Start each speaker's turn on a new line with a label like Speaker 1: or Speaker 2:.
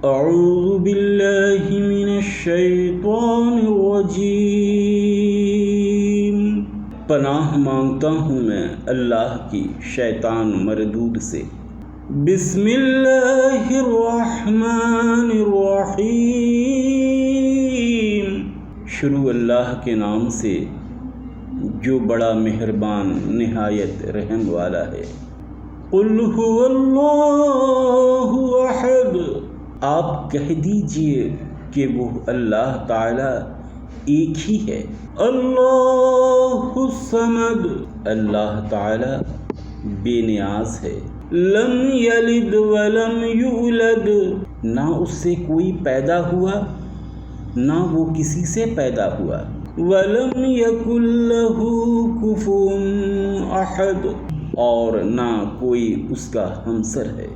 Speaker 1: اعوذ باللہ من الشیطان الرجیم، پناہ مانگتا ہوں میں اللہ کی شیطان مردود سے۔ بسم اللہ الرحمن الرحیم، شروع اللہ کے نام سے جو بڑا مہربان نہایت رحم والا ہے۔ قل هو اللہ احد، آپ کہہ دیجئے کہ وہ اللہ تعالی ایک ہی ہے۔ اللہ الصمد، اللہ تعالی بے نیاز ہے۔ لم یلد ولم یولد، نہ اس سے کوئی پیدا ہوا نہ وہ کسی سے پیدا ہوا۔ ولم یکن لہ کفوا احد، اور نہ کوئی اس کا ہمسر ہے۔